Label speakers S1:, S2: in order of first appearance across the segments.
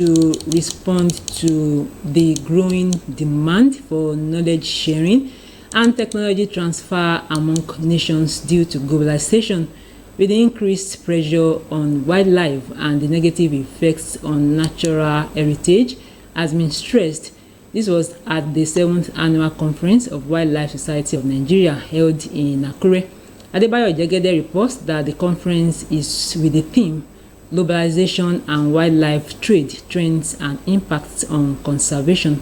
S1: to respond to the growing demand for knowledge sharing and technology transfer among nations due to globalization, with the increased pressure on wildlife and the negative effects on natural heritage has been stressed. This was at the 7th Annual Conference of Wildlife Society of Nigeria held in Akure. Adebayo Jegede reports that the conference is with the theme Globalization and Wildlife Trade, Trends and Impacts on Conservation.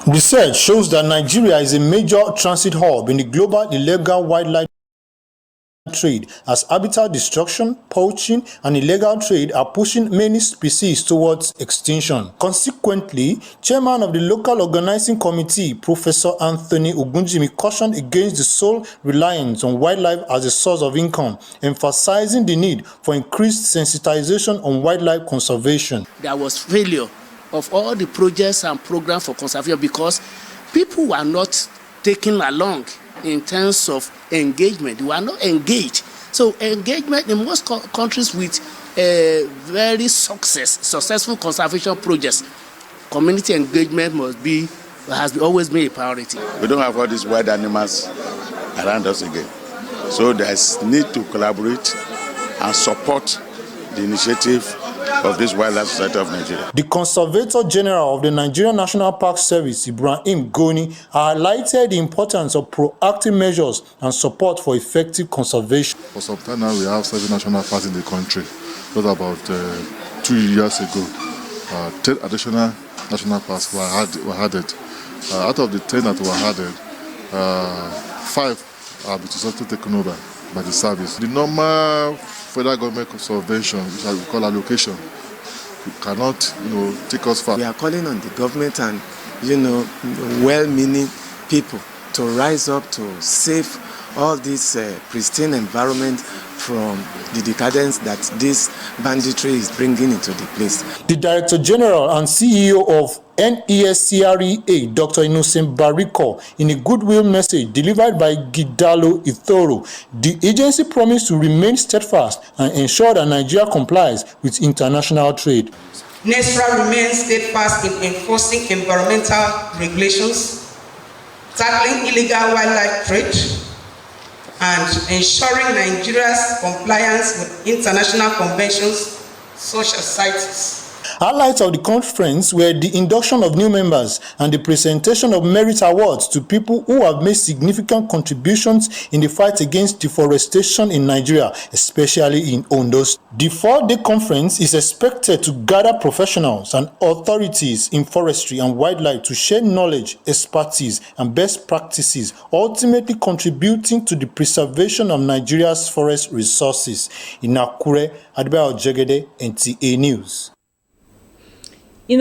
S2: Research shows that Nigeria is a major transit hub in the global illegal wildlife trade, as habitat destruction, poaching, and illegal trade are pushing many species towards extinction. Consequently, chairman of the local organizing committee, Professor Anthony Ogunjimi, cautioned against the sole reliance on wildlife as a source of income, emphasizing the need for increased sensitization on wildlife conservation.
S3: There was failure of all the projects and programs for conservation because people were not taken along in terms of engagement. They were not engaged. So engagement in most countries with very successful conservation projects, community engagement has always been a priority.
S4: We don't have all these wild animals around us again. So there's need to collaborate and support the initiative of this Wildlife Society of Nigeria.
S2: The Conservator General of the Nigerian National Park Service, Ibrahim Goni, highlighted the importance of proactive measures and support for effective conservation.
S5: For some time now, we have 7 national parks in the country. That was about 2 years ago. 10 additional national parks were added. Out of the 10 that were added, 5 are being taken over by the service. The normal federal government conservation, which we call allocation, cannot, take us far.
S6: We are calling on the government and, well-meaning people to rise up to save all this pristine environment from the decadence that this banditry is bringing into the place.
S2: The Director General and CEO of NESCREA, Dr. Innocent Bariko, in a goodwill message delivered by Gidalo Ithoro, the agency promised to remain steadfast and ensure that Nigeria complies with international trade.
S7: NESRA remains steadfast in enforcing environmental regulations, tackling illegal wildlife trade, and ensuring Nigeria's compliance with international conventions such as CITES.
S2: Highlights of the conference were the induction of new members and the presentation of merit awards to people who have made significant contributions in the fight against deforestation in Nigeria, especially in Ondo. The 4-day conference is expected to gather professionals and authorities in forestry and wildlife to share knowledge, expertise, and best practices, ultimately contributing to the preservation of Nigeria's forest resources. In Akure, Adebayo Jegede, NTA News.